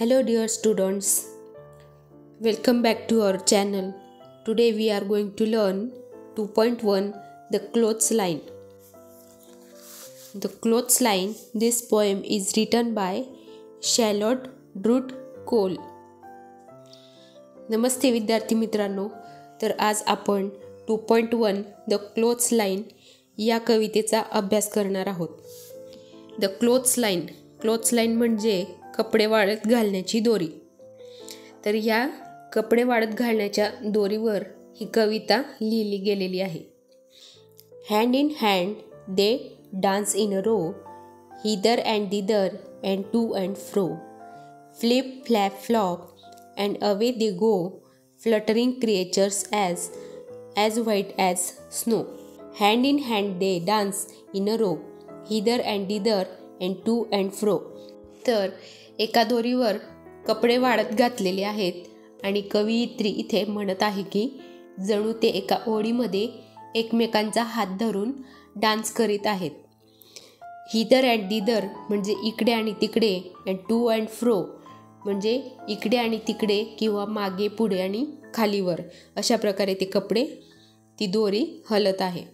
Hello dear students, welcome back to our channel. Today we are going to learn 2.1 The Clothes Line. The Clothes Line, this poem is written by Charlotte Drude Cole. नमस्ते विद्यार्थी मित्रांनो, तर आज आपण 2.1 the clothes line या कवितेचा अभ्यास करणार आहोत. द क्लोथ्स लाईन म्हणजे कपडे वाळत घालण्याची दोरी. तर या कपडे वाळत घालण्याच्या दोरीवर ही कविता लिहिली गेलेली आहे. Hand in hand they dance in a row, hither and thither and to and fro, flip flap flop and away they go, fluttering creatures as white as snow. Hand in hand they dance in a row, hither and thither and to and fro. तर एका दोरीवर कपडे वाळत घातलेले आहेत आणि कवयित्री इथे म्हणत आहे की जणू ते एका ओळीमध्ये एकमेकांचा हात धरून डान्स करीत आहेत. हिदर अँड दिदर म्हणजे इकडे आणि तिकडे, अँड टू अँड फ्रो म्हणजे इकडे आणि तिकडे किंवा मागे पुढे आणि खालीवर, अशा प्रकारे ते कपडे, ती दोरी हलत आहे.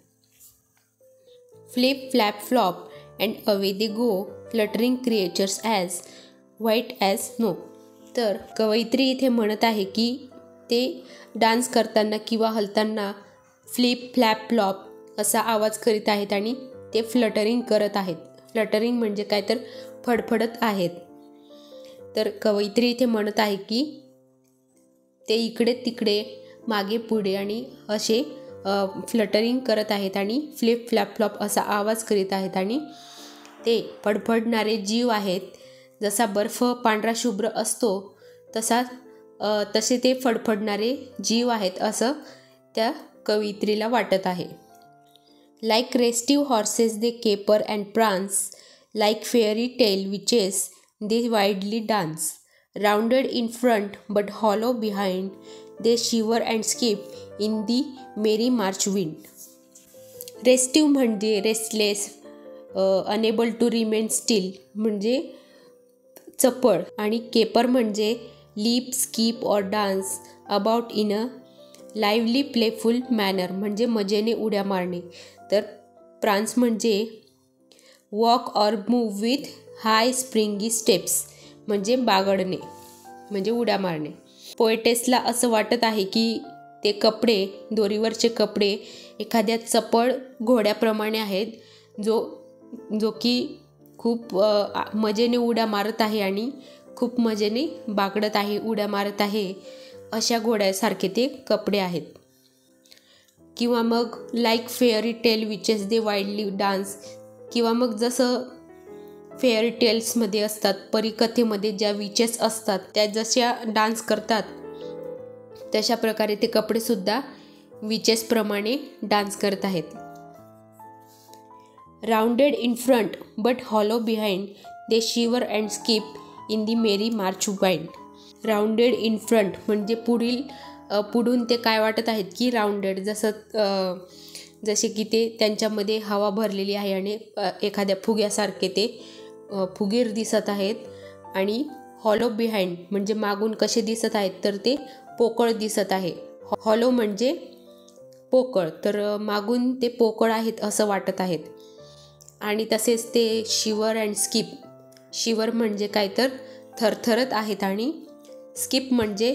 Flip flap flop and away they go, fluttering creatures as white as snow. तर कवयित्री इथे म्हणत आहे की ते डान्स करताना किंवा हलताना फ्लिप फ्लॅप फ्लॉप असा आवाज करीत आहेत आणि ते फ्लटरिंग करत आहेत. फ्लटरिंग म्हणजे काय तर फडफडत आहेत. तर कवयित्री इथे म्हणत आहे की ते इकडे तिकडे मागे पुढे आणि असे फ्लटरिंग करत आहेत आणि फ्लिप फ्लॅप फ्लॉप असा आवाज करीत आहेत आणि ते फडफडणारे जीव आहेत. जसा बर्फ पांढरा शुभ्र असतो तसे ते फडफडणारे जीव आहेत असं त्या कवयित्रीला वाटत आहे. Like restive horses they caper and prance, like fairy tale witches they wildly dance, rounded in front but hollow behind, they shiver and skip in the merry march wind. Restive म्हणजे restless, unable to remain still म्हणजे चपळ, आणि caper म्हणजे leap skip or dance about in a lively playful manner म्हणजे मजेने उड्या मारणे. तर प्रान्स म्हणजे walk or move with high springy steps म्हणजे बागडणे म्हणजे उड्या मारणे. पोएटेसला असं वाटत आहे की ते कपडे, दोरीवरचे कपडे एखाद्या चपळ घोड्याप्रमाणे आहेत जो की खूप मजेने उड्या मारत आहे आणि खूप मजेने बागडत आहे, उड्या मारत आहे, अशा घोड्यासारखे ते कपडे आहेत. किंवा मग लाईक फेअरी टेल विचेस दे वाईल्डली डान्स, किंवा मग जसं फेअरी टेल्समध्ये असतात, परीकथेमध्ये ज्या विचेस असतात त्या जशा डान्स करतात तशा प्रकारे ते कपडेसुद्धा विचेसप्रमाणे डान्स करत आहेत. Rounded in front but hollow behind, they shiver and skip in the merry march wind. Rounded in front म्हणजे पुढून ते काय वाटत आहेत की राउंडेड, जसे की ते त्यांच्यामध्ये हवा भरलेली आहे आणि एखाद्या फुग्यासारखे ते फुगीर दिसत आहेत. आणि हॉलो बिहाइंड म्हणजे मागून कसे दिसत आहेत तर ते पोकळ दिसत आहे. हॉलो म्हणजे पोकळ, तर मागून ते पोकळ आहेत असं वाटत आहेत. आणि तसेच ते शिवर अँड स्किप, शिवर म्हणजे काय तर थरथरत आहेत, आणि स्किप म्हणजे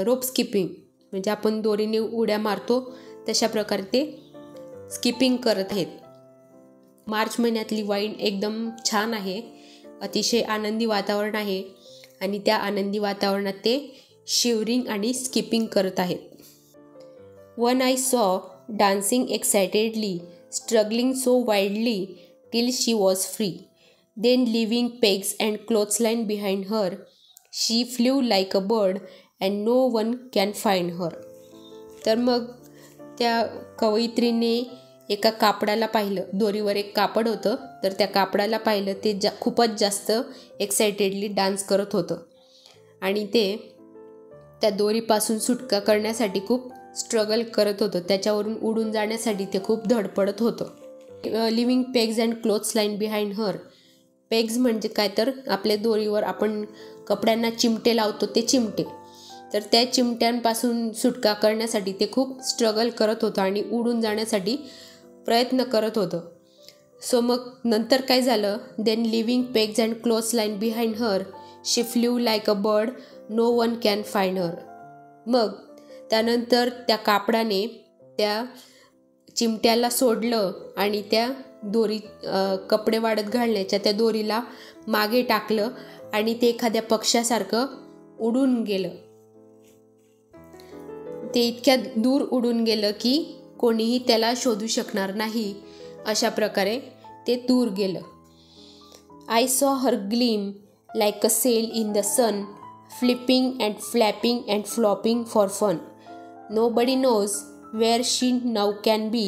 रोप स्किपिंग म्हणजे आपण दोरीने उड्या मारतो तशा प्रकारे ते स्किपिंग करत आहेत. मार्च महिन्यातली वाईन एकदम छान आहे, अतिशय आनंदी वातावरण आहे आणि त्या आनंदी वातावरणात ते शिवरिंग आणि स्किपिंग करत आहेत. One I saw dancing excitedly, struggling so wildly till she was free, then leaving pegs and clothes line behind her, she flew like a bird and no one can find her. तर मग त्या कवयित्रीने एका कापडाला पाहिलं, दोरीवर एक कापड होतं, तर त्या कापडाला पाहिलं, ते खूपच जास्त एक्साइटेडली डान्स करत होतं आणि ते त्या दोरीपासून सुटका करण्यासाठी खूप स्ट्रगल करत होतं, त्याच्यावरून उडून जाण्यासाठी ते खूप धडपडत होतं. Living pegs and clothes line behind her, pegs म्हणजे काय तर आपल्या दोरीवर आपण कपड्यांना चिमटे लावतो ते चिमटे. तर त्या चिमट्यांपासून सुटका करण्यासाठी ते खूप स्ट्रगल करत होतं आणि उडून जाण्यासाठी प्रयत्न करत होतं. सो मग नंतर काय झालं, then leaving pegs and cloth line behind her she flew like a bird, no one can find her. मग त्यानंतर त्या कापडाने त्या चिमट्याला सोडलं आणि त्या दोरी कपडे वाळत घालण्याच्या त्या दोरीला मागे टाकलं आणि ते एखाद्या पक्ष्यासारखं उडून गेलं. ते इतक्या दूर उडून गेलं की कोणीही त्याला शोधू शकणार नाही, अशा प्रकारे ते दूर गेलं. I saw her gleam like a sail in the sun, flipping and flapping and flopping for fun. Nobody knows where she now can be,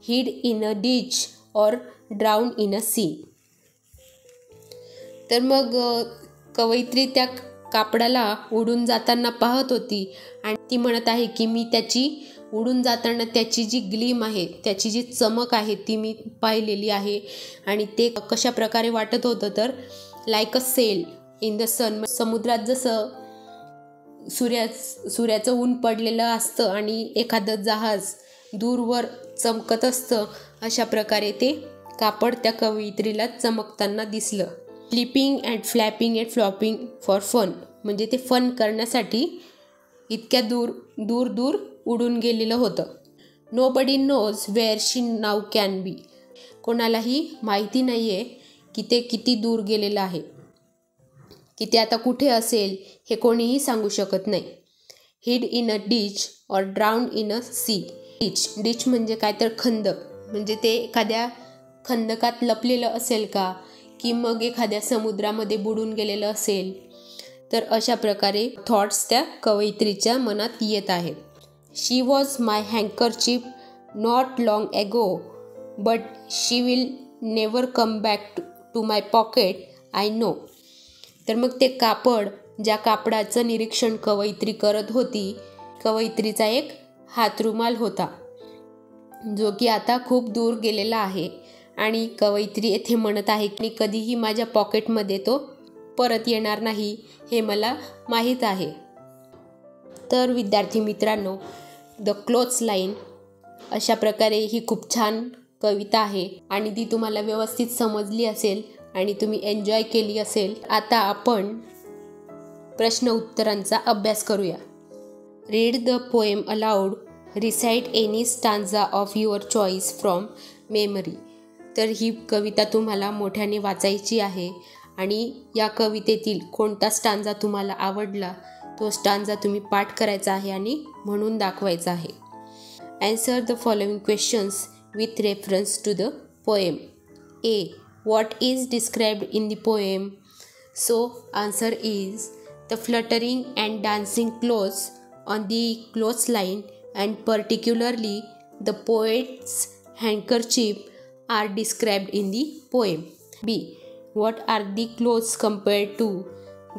hid in a ditch or drown in a sea. तर मग कवयित्री त्या कापडाला उडून जाताना पाहत होती आणि ती म्हणत आहे की मी त्याची उडून जाताना त्याची जी ग्लीम आहे, त्याची जी चमक आहे ती मी पाहिलेली आहे. आणि ते कशा प्रकारे वाटत होतं तर like a sail in the sun, समुद्रात जसं सूर्याचं ऊन पडलेलं असतं आणि एखादं जहाज दूरवर चमकत असतं, अशा प्रकारे ते कापड त्या कवयित्रीला चमकताना दिसलं. Flipping and flapping and flopping for fun म्हणजे ते फन करण्यासाठी इतक्या दूर दूर उडून गेलेलं होतं. Nobody knows where she now can be, कोणालाही माहिती नाही आहे की ते किती दूर गेलेलं आहे, की ते आता कुठे असेल हे कोणीही सांगू शकत नाही. Hid in a ditch or drown in a sea. Ditch म्हणजे काय तर खंदक, म्हणजे ते एखाद्या खंदकात लपलेलं असेल का, की मग एखाद्या समुद्रामध्ये बुडून गेलेलं असेल. तर अशा प्रकारे थॉट्स त्या कवयित्रीच्या मनात येत आहेत. She was my handkerchief not long ago, but she will never come back to my pocket, I know. तर मग ते कापड, ज्या कापडाचं निरीक्षण कवयित्री करत होती, कवयित्रीचा एक हातरुमाल होता जो की आता खूप दूर गेलेला आहे. आणि कवयित्री येथे म्हणत आहे की कधीही माझ्या पॉकेटमध्ये तो परत येणार नाही, हे मला माहीत आहे. तर विद्यार्थी मित्रांनो, द क्लोथ्स लाईन अशा प्रकारे ही खूप छान कविता आहे आणि ती तुम्हाला व्यवस्थित समजली असेल आणि तुम्ही एन्जॉय केली असेल. आता आपण प्रश्न उत्तरांचा अभ्यास करूया. Read the poem allowed, recite any stanza of your choice from memory. तर ही कविता तुम्हाला मोठ्याने वाचायची आहे आणि या कवितेतील कोणता स्टांजा तुम्हाला आवडला तो स्टांजा तुम्ही पाठ करायचा आहे आणि म्हणून दाखवायचा आहे. Answer the following questions with reference to the poem. A. What is described in the poem? So, answer is the fluttering and dancing clothes on the clothesline and particularly the poet's handkerchief are described in the poem. B. What are the clothes compared to?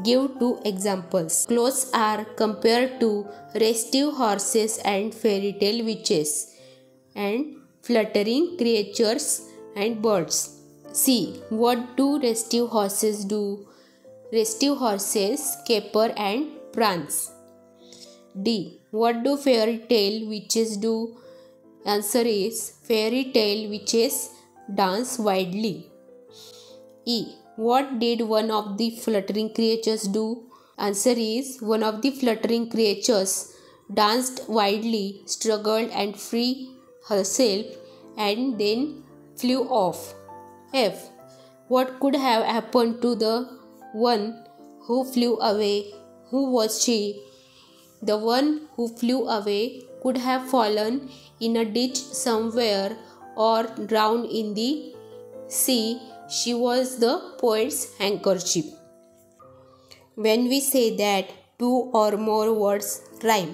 Give 2 examples. Clothes are compared to restive horses and fairy tale witches and fluttering creatures and birds. C. What do restive horses do? Restive horses caper and prance. D. What do fairy tale witches do? Answer is fairy tale witches dance wildly. E. What did one of the fluttering creatures do? Answer is one of the fluttering creatures danced wildly, struggled and free herself and then flew off. F. What could have happened to the one who flew away? Who was she? The one who flew away could have fallen in a ditch somewhere or drowned in the sea. She was the poet's handkerchief. When we say that 2 or more words rhyme,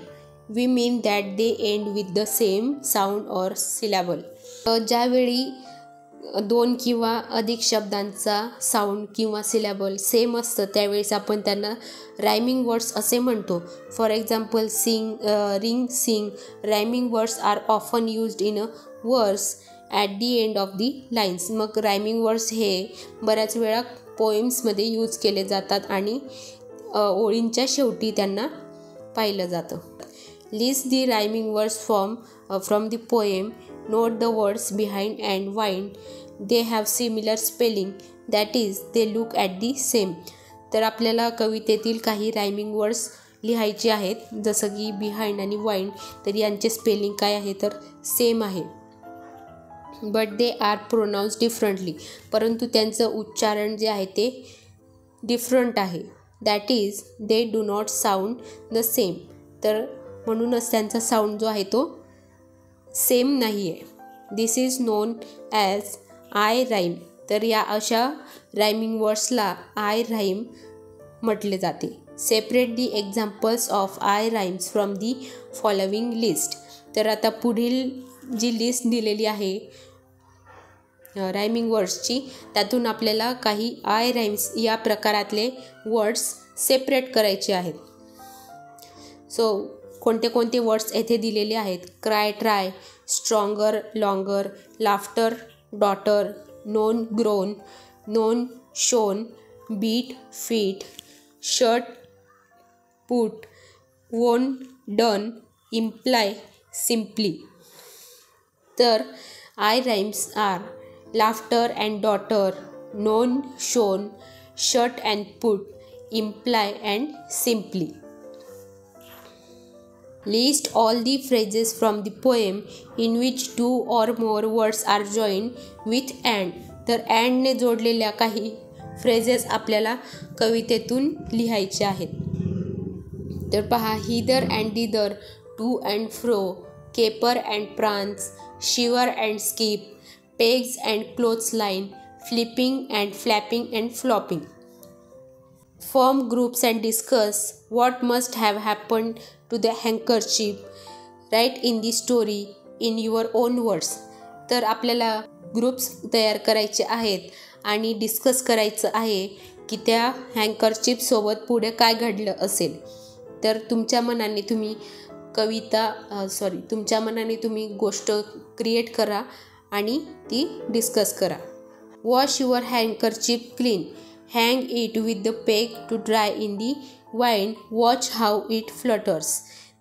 we mean that they end with the same sound or syllable. ज्यावेळी 2 किंवा अधिक शब्दांचा sound किंवा syllable same असतं त्यावेळेस आपण त्यांना rhyming words असे म्हणतो. For example sing, ring, sing. Rhyming words are often used in a verse at the end of the lines. मग रायमिंग वर्ड्स हे बऱ्याच वेळा पोएम्समध्ये यूज केले जातात आणि ओळींच्या शेवटी त्यांना पाहिलं जातं. List the rhyming words from the poem. Note the words behind and wind. They have similar spelling, that is they look at the same. तर आपल्याला कवितेतील काही रायमिंग वर्ड्स लिहायचे आहेत, जसं की बिहाइंड आणि वाइंड. तर यांचे स्पेलिंग काय आहे तर सेम आहे. But they are pronouns differently. परंतु त्यांचं उच्चारण जे आहे ते डिफरंट आहे. That is they do not sound the same. तर म्हणूनच त्यांचा साऊंड जो आहे तो सेम नाही आहे. This is known as eye rhyme. तर या अशा रायमिंग वर्ड्सला आय राईम म्हटले जाते. Separate the examples of eye rhymes from the following list. तर आता पुढील जी लिस्ट दिलेली आहे रायमिंग वर्ड्सची, त्यातून आपल्याला काही आय राईम्स या प्रकारातले वर्ड्स सेपरेट करायचे आहेत. सो कोणते कोणते वर्ड्स येथे दिलेले आहेत. Cry, try, stronger, longer, laughter, daughter, known, grown, known, shone, beat, feet, shirt, put, won, done, imply, simply. तर I rhymes are laughter and daughter, known, shone, shirt and put, imply and simply. List all the phrases from the poem in which two or more words are joined with and. तर and ने जोडलेल्या काही phrases आपल्याला कवितेतून लिहायचे आहेत. तर पहा, hither and thither, to and fro, caper and prance, shiver and skip, pegs and clothesline, flipping and flapping and flopping. Form groups and discuss what must have happened to the handkerchief. Write in the story in your own words. तर आपल्याला groups तयार करायचे आहेत आणि discuss करायचं आहे की त्या हँकरचिपसोबत पुढे काय घडलं असेल. तर तुमच्या मनाने तुम्ही गोष्ट क्रिएट करा आणि ती डिस्कस करा. Wash your handkerchief clean. Hang it with the peg to dry in the wind. Watch how it flutters.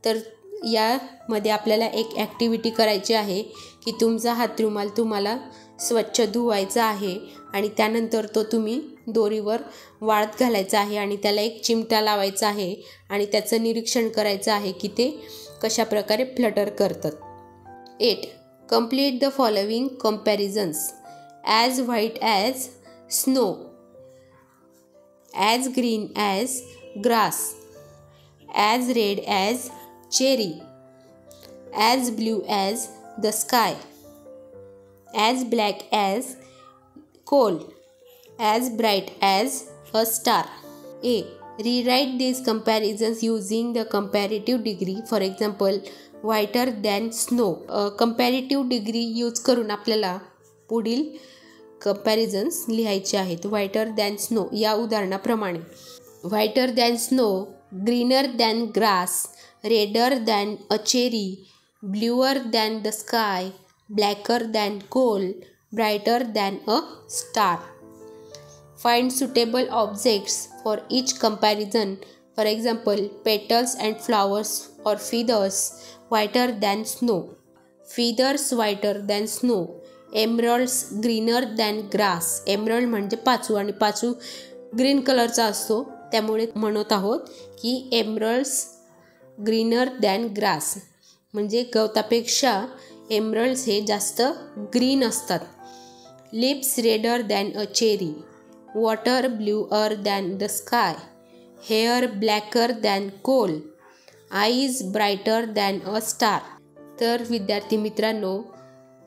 तर यामध्ये आपल्याला एक ॲक्टिव्हिटी करायची आहे की तुमचा हातरुमाल तुम्हाला स्वच्छ धुवायचा आहे आणि त्यानंतर तो तुम्ही दोरीवर वाळत घालायचा आहे आणि त्याला एक चिमटा लावायचा आहे आणि त्याचं निरीक्षण करायचं आहे की ते कशा प्रकारे फ्लटर करतात. 8. Complete the following comparisons. As white as snow, as green as grass, as red as cherry, as blue as the sky, as black as coal, as bright as a star. A. Rewrite these comparisons using the comparative degree. For example, whiter than snow. Comparative degree use करून आपल्याला पुढील comparisons लिहायचे आहेत. व्हाईटर than snow या उदाहरणाप्रमाणे. Whiter than snow, greener than grass, redder than a cherry, bluer than the sky, blacker than coal, brighter than a star. Find suitable objects for each comparison. For example, petals and flowers or feathers whiter than snow, feathers whiter than snow, emeralds greener than grass. Emerald म्हणजे पाचू आणि पाचू green कलरचा असतो, त्यामुळे म्हणत आहोत की emeralds greener than grass म्हणजे गवतापेक्षा एमरल्ड्स हे जास्त ग्रीन असतात. Lips redder than a cherry, water bluer than the sky, hair blacker than coal, eyes brighter than a star. तर विद्यार्थी मित्रांनो,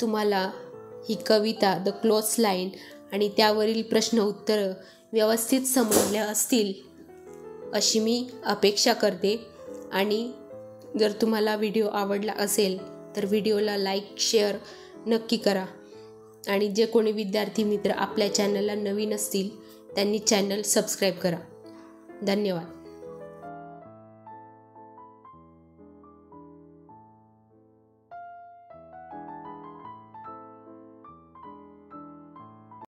तुम्हाला ही कविता द क्लोथ्स लाईन आणि त्यावरील प्रश्न उत्तरं व्यवस्थित समजले असतील अशी मी अपेक्षा करते. आणि जर तुम्हाला व्हिडिओ आवडला असेल तर व्हिडिओला लाईक शेअर नक्की करा. आणि जे कोणी विद्यार्थी मित्र आपल्या चॅनलला नवीन असतील त्यांनी चॅनल सबस्क्राईब करा. धन्यवाद.